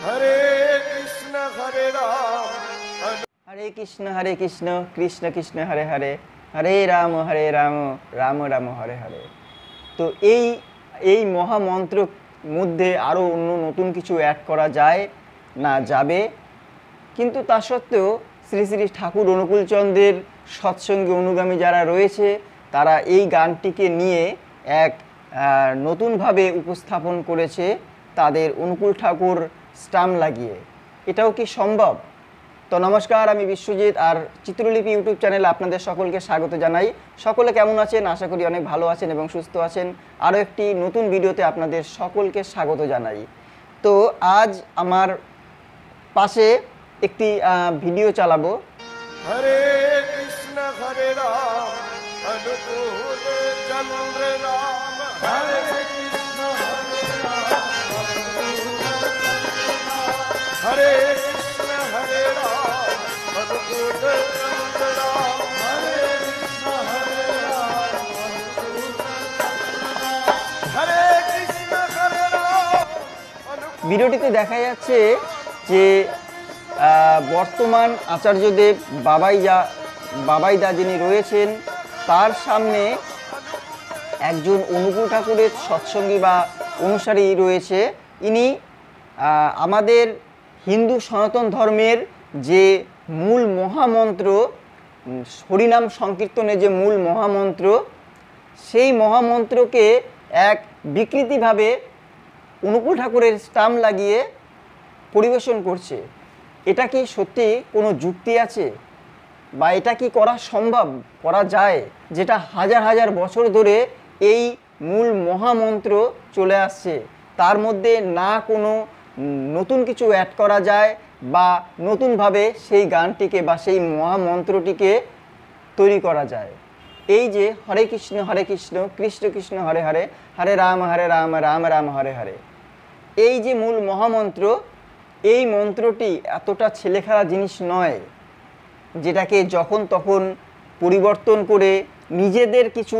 हरे कृष्ण हरे राम हरे कृष्ण कृष्ण कृष्ण हरे हरे हरे राम राम राम हरे हरे। তো এই মহামন্ত্র মধ্যে আরও অন্য নতুন কিছু অ্যাড করা যায় না যাবে, কিন্তু তা সত্ত্বেও শ্রী শ্রী ঠাকুর অনুকূলচন্দ্রের সৎসঙ্গী অনুগামী যারা রয়েছে তারা এই গানটিকে নিয়ে এক নতুনভাবে উপস্থাপন করেছে তাদের অনুকূল ঠাকুর স্টাম্প লাগিয়ে। এটাও কি সম্ভব? তো নমস্কার, আমি বিশ্বজিৎ, আর চিত্রলিপি ইউটিউব চ্যানেলে আপনাদের সকলকে স্বাগত জানাই। সকলে কেমন আছেন? আশা করি অনেক ভালো আছেন এবং সুস্থ আছেন। আরও একটি নতুন ভিডিওতে আপনাদের সকলকে স্বাগত জানাই। তো আজ আমার পাশে একটি ভিডিও চালাবো। हरे कृष्ण हरे राम अनुकूल चंद्र राम हरे कृष्ण हरे राम हरे कृष्ण हरे राम अनुकूल चंद्र राम हरे कृष्ण हरे राम हरे कृष्ण हरे राम। ভিডিওটিতে দেখা যাচ্ছে যে বর্তমান আচার্যদেব বাবাইদা যিনি রয়েছেন তার সামনে একজন অনুকূল ঠাকুরের সৎসঙ্গী বা অনুসারী রয়েছে। ইনি আমাদের হিন্দু সনাতন ধর্মের যে মূল মহামন্ত্র, হরিনাম সংকীর্তনের যে মূল মহামন্ত্র, সেই মহামন্ত্রকে এক বিকৃতিভাবে অনুকূল ঠাকুরের স্টাম্প লাগিয়ে পরিবেশন করছে। এটা কি সত্যি কোনো যুক্তি আছে বা এটা কি করা সম্ভব, করা যায়? যেটা হাজার হাজার বছর ধরে এই মূল মহামন্ত্র চলে আসছে, তার মধ্যে না কোনো নতুন কিছু অ্যাড করা যায় বা নতুনভাবে সেই গানটিকে বা সেই মহামন্ত্রটিকে তৈরি করা যায়। এই যে হরে কৃষ্ণ কৃষ্ণ কৃষ্ণ হরে হরে হরে রাম রাম রাম হরে হরে, এই যে মূল মহামন্ত্র, এই মন্ত্রটি এতটা ছেলেখেলা জিনিস নয় যেটাকে যখন তখন পরিবর্তন করে নিজেদের কিছু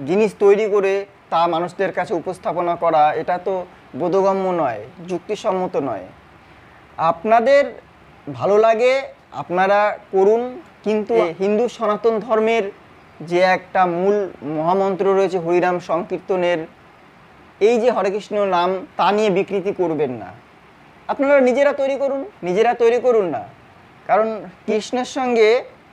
জিনিস তৈরি করে তা মানুষদের কাছে উপস্থাপনা করা, এটা তো বোধগম্য নয়, যুক্তিসম্মত নয়। আপনাদের ভালো লাগে আপনারা করুন, কিন্তু হিন্দু সনাতন ধর্মের যে একটা মূল মহামন্ত্র রয়েছে হরিনাম সংকীর্তনের, এই যে হরে কৃষ্ণ নাম, তা নিয়ে বিকৃতি করবেন না। আপনারা নিজেরা তৈরি করুন না, কারণ কৃষ্ণের সঙ্গে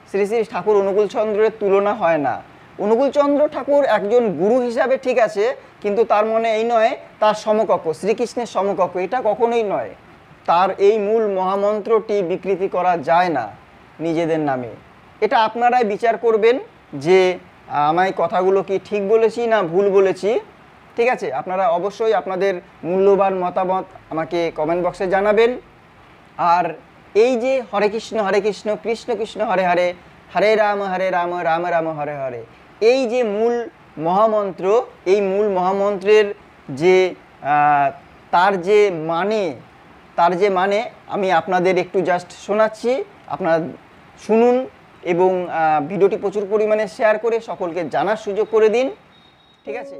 শ্রী শ্রী ঠাকুর অনুকূলচন্দ্রের তুলনা হয় না। অনুকূলচন্দ্র ঠাকুর একজন গুরু হিসাবে ঠিক আছে, কিন্তু তার মনে এই নয় তার সমকক্ষ, শ্রীকৃষ্ণের সমকক্ষ, এটা কখনোই নয়। তার এই মূল মহামন্ত্রটি বিকৃতি করা যায় না নিজেদের নামে। এটা আপনারাই বিচার করবেন যে আমায় কথাগুলো কি ঠিক বলেছি না ভুল বলেছি। ঠিক আছে, আপনারা অবশ্যই আপনাদের মূল্যবান মতামত আমাকে কমেন্ট বক্সে জানাবেন। আর এই যে হরে কৃষ্ণ কৃষ্ণ কৃষ্ণ হরে হরে হরে রাম রাম রাম হরে হরে, এই যে মূল মহামন্ত্র, এই মূল মহামন্ত্রের যে তার যে মানে আমি আপনাদের একটু জাস্ট শোনাচ্ছি, আপনারা শুনুন এবং ভিডিওটি প্রচুর পরিমাণে শেয়ার করে সকলকে জানার সুযোগ করে দিন। ঠিক আছে।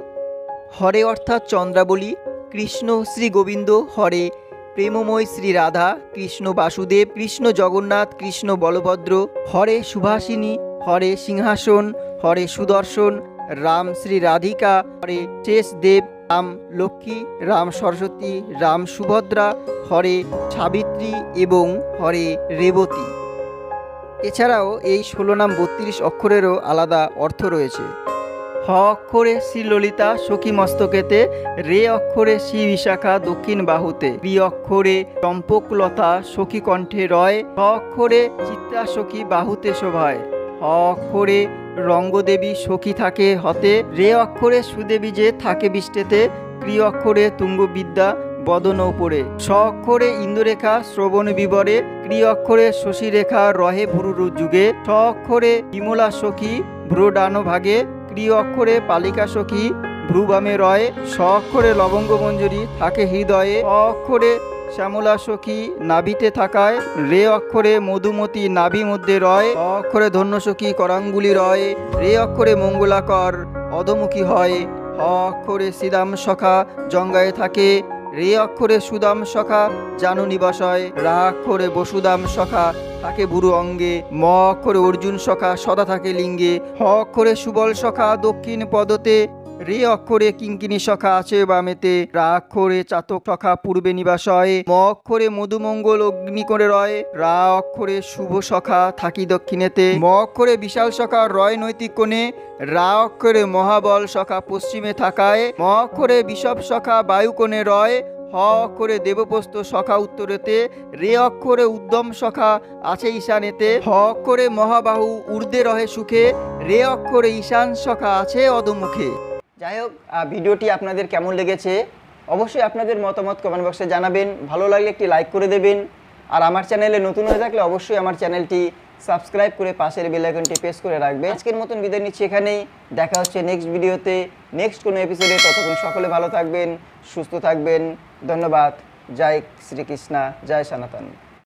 হরে অর্থাৎ চন্দ্রাবলী, কৃষ্ণ শ্রী গোবিন্দ, হরে প্রেমময় শ্রী রাধা, কৃষ্ণ বাসুদেব, কৃষ্ণ জগন্নাথ, কৃষ্ণ বলভদ্র, হরে সুভাষিনী, হরে সিংহাসন, হরে সুদর্শন, রাম শ্রী রাধিকা, হরে শেষ দেব, রাম লক্ষ্মী, রাম সরস্বতী, রাম সুভদ্রা, হরে সাবিত্রী এবং হরে রেবতী। এছাড়াও এই 16 নাম 32 অক্ষরেরও আলাদা অর্থ রয়েছে। হ অক্ষরে শ্রী ললিতা সখী মস্তকেতে, রে অক্ষরে শ্রী বিশাখা দক্ষিণ বাহুতে, রি অক্ষরে চম্পকলতা সখী কণ্ঠে রয়, হ অক্ষরে চিত্রা সখী বাহুতে শোভায়, হ অক্ষরে রঙ্গদেবী সখী থাকে হতে, রে অক্ষরে সুদেবী যে থাকে বিষ্টেতে, ক্রি অক্ষরে তুঙ্গবিদ্যা বদন উপরে, স অক্ষরে ইন্দুরেখা শ্রবণ বিবরে, ক্রি অক্ষরে শশীরেখা রহে ভুরুরু যুগে, স অক্ষরে বিমলা সখী ভ্রুডান ভাগে, ক্রি অক্ষরে পালিকা সখী ভ্রুবামে রয়, স অক্ষরে লবঙ্গ মঞ্জুরি থাকে হৃদয়ে, অ অক্ষরে শ্যামলা সখী নাভিতে থাকায়, রে অক্ষরে মধুমতি নাভি মধ্যে রয়, অ অক্ষরে ধন্য সখী করাঙ্গুলি রয়, রে অক্ষরে মঙ্গলাকর অধমুখী হয়, হ অক্ষরে শ্রীরাম সখা জঙ্গায় থাকে, রে অক্ষরে সুদাম সখা জানু নিবাসয়, রা অক্ষরে বসুদাম সখা থাকে বুড়ো অঙ্গে, ম অক্ষরে অর্জুন সখা সদা থাকে লিঙ্গে, হ অক্ষরে সুবল সখা দক্ষিণ পদতে, রে অক্ষরে কিঙ্কিনী সখা আছে বামেতে, রা অক্ষরে চাতক সখা পূর্বে নিবাসয়, ম অক্ষরে মধুমঙ্গল অগ্নি করে রয়, রা অক্ষরে শুভ সখা থাকি দক্ষিণেতে, ম অক্ষরে বিশাল সখা রয় নৈতিক কোণে, রা অক্ষরে মহাবল সখা পশ্চিমে থাকায়, ম অক্ষরে বিষব সখা বায়ু কোণে রয়, হ অক্ষরে দেবপ্রস্থ সখা উত্তরেতে, রে অক্ষরে উদ্যম সখা আছে ঈশানেতে, হ অক্ষরে মহাবাহু ঊর্ধ্বে রহে সুখে, রে অক্ষরে ঈশান সখা আছে অধোমুখে। যাই হোক, ভিডিওটি আপনাদের কেমন লেগেছে অবশ্যই আপনাদের মতামত কমেন্ট বক্সে জানাবেন। ভালো লাগলে একটি লাইক করে দেবেন, আর আমার চ্যানেলে নতুন হয়ে থাকলে অবশ্যই আমার চ্যানেলটি সাবস্ক্রাইব করে পাশের বেল আইকনটি প্রেস করে রাখবেন। আজকের মতন বিদায় নিচ্ছি এখানেই, দেখা হচ্ছে নেক্সট ভিডিওতে, নেক্সট কোনো এপিসোডে। ততক্ষণ সকলে ভালো থাকবেন, সুস্থ থাকবেন। ধন্যবাদ। জয় শ্রীকৃষ্ণ, জয় সনাতন।